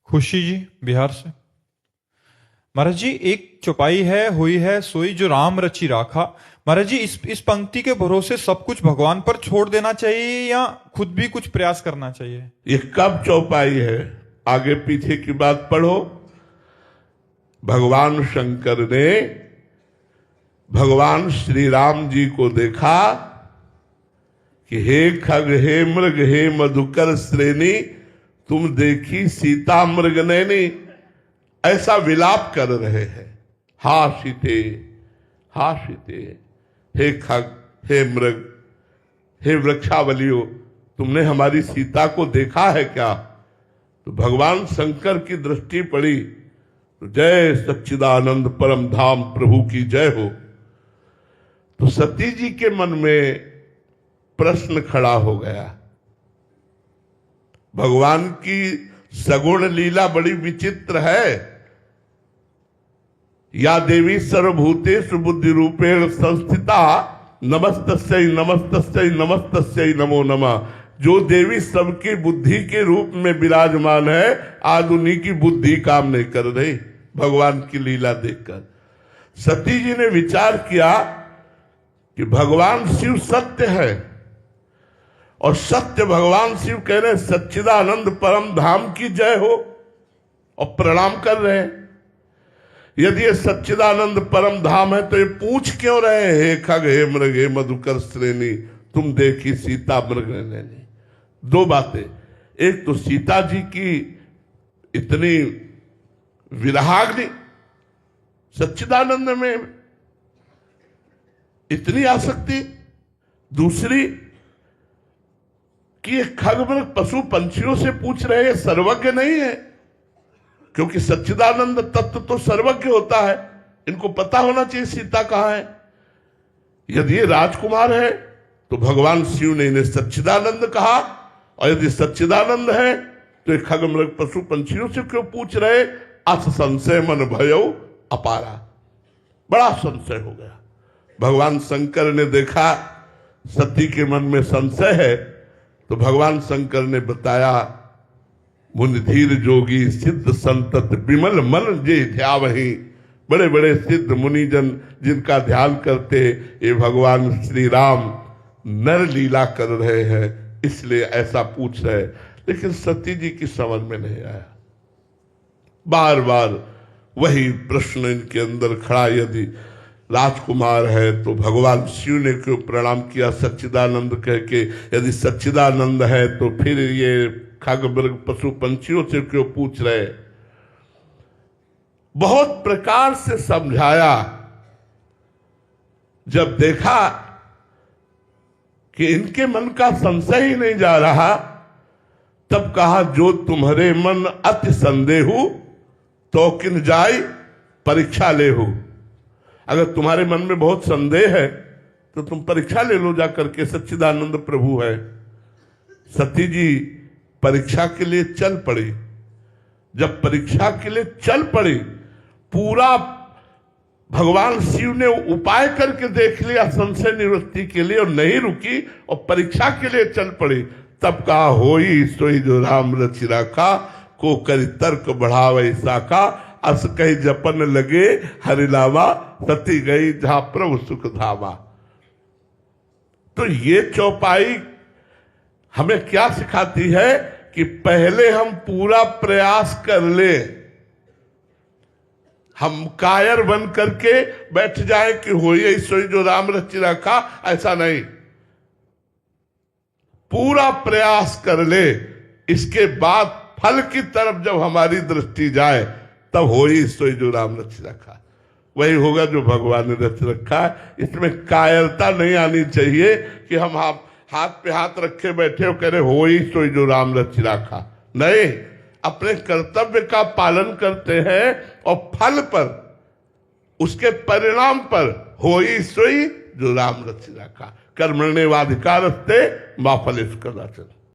खुशी जी बिहार से। महाराज जी, एक चौपाई है, हुई है सोई जो राम रचि राखा। महाराज जी, इस पंक्ति के भरोसे सब कुछ भगवान पर छोड़ देना चाहिए या खुद भी कुछ प्रयास करना चाहिए? ये कब चौपाई है? आगे पीछे की बात पढ़ो। भगवान शंकर ने भगवान श्री राम जी को देखा कि हे खग, हे मृग, हे मधुकर श्रेणी, तुम देखी सीता मृग नैनी, ऐसा विलाप कर रहे हैं। हा सीते, हा सीते, हे खग, हे मृग, हे वृक्षावलियो, तुमने हमारी सीता को देखा है क्या? तो भगवान शंकर की दृष्टि पड़ी तो जय सच्चिदानंद परम धाम प्रभु की जय हो। तो सती जी के मन में प्रश्न खड़ा हो गया। भगवान की सगुण लीला बड़ी विचित्र है। या देवी सर्वभूतेषु बुद्धि रूपेण संस्थिता नमस्तस्यै नमस्तस्यै नमस्तस्यै नमो नमः। जो देवी सबकी बुद्धि के रूप में विराजमान है, आज उन्हीं की बुद्धि काम नहीं कर रही। भगवान की लीला देखकर सती जी ने विचार किया कि भगवान शिव सत्य है और सत्य भगवान शिव कह रहे सच्चिदानंद परम धाम की जय हो और प्रणाम कर रहे हैं। यदि ये सच्चिदानंद परम धाम है तो ये पूछ क्यों रहे हैं हे खग, हे मृग, हे मधुकर श्रेणी, तुम देखी सीता मृग नैनी? दो बातें। एक तो सीता जी की इतनी विराग्नि, सच्चिदानंद में इतनी आसक्ति। दूसरी कि ये खग मृग पशु पंछियों से पूछ रहे हैं, सर्वज्ञ नहीं है, क्योंकि सच्चिदानंद तत्व तो सर्वज्ञ होता है। इनको पता होना चाहिए सीता कहां है। यदि ये राजकुमार है तो भगवान शिव ने इन्हें सच्चिदानंद कहा, और यदि सच्चिदानंद है तो ये खग मृग पशु पंछियों से क्यों पूछ रहे? अस संशय मन भयो अपारा। बड़ा संशय हो गया। भगवान शंकर ने देखा सती के मन में संशय है, तो भगवान शंकर ने बताया, मुनि धीर जोगी सिद्ध संतत विमल मन जे ध्यावहि। बड़े बड़े सिद्ध मुनिजन जिनका ध्यान करते, ये भगवान श्री राम नर लीला कर रहे हैं, इसलिए ऐसा पूछ रहे। लेकिन सती जी की समझ में नहीं आया। बार बार वही प्रश्न इनके अंदर खड़ा। यदि राजकुमार है तो भगवान शिव ने क्यों प्रणाम किया सच्चिदानंद कह के? यदि सच्चिदानंद है तो फिर ये खग मृग पशु पंछियों से क्यों पूछ रहे? बहुत प्रकार से समझाया। जब देखा कि इनके मन का संशय ही नहीं जा रहा, तब कहा, जो तुम्हारे मन अति संदेहु तो किन जाय परीक्षा ले हो। अगर तुम्हारे मन में बहुत संदेह है तो तुम परीक्षा ले लो जाकर के, सच्चिदानंद प्रभु है। सती जी परीक्षा के लिए चल पड़ी। जब परीक्षा के लिए चल पड़ी, पूरा भगवान शिव ने उपाय करके देख लिया संशय निवृत्ति के लिए, और नहीं रुकी और परीक्षा के लिए चल पड़ी। तब कहा, होई सोई जो राम रचि राखा, को करी तर्क बढ़ावे साका, अस कही जपन लगे हरिलावा, सती गई जहां प्रभु सुख धावा। तो ये चौपाई हमें क्या सिखाती है कि पहले हम पूरा प्रयास कर ले। हम कायर बन करके बैठ जाए कि होई सोई जो राम रचि रखा, ऐसा नहीं। पूरा प्रयास कर ले, इसके बाद फल की तरफ जब हमारी दृष्टि जाए तब होई सोई जो राम रचि रखा, वही होगा जो भगवान ने रच रखा है। इसमें कायरता नहीं आनी चाहिए कि हम हाथ पे हाथ रखे बैठे हो कह रहे होई सोई जो राम रचि रखा। नहीं, अपने कर्तव्य का पालन करते हैं और फल पर, उसके परिणाम पर होई सोई जो राम रचि रखा। कर्मण्येवाधिकारस्ते मा फलेषु कदाचन।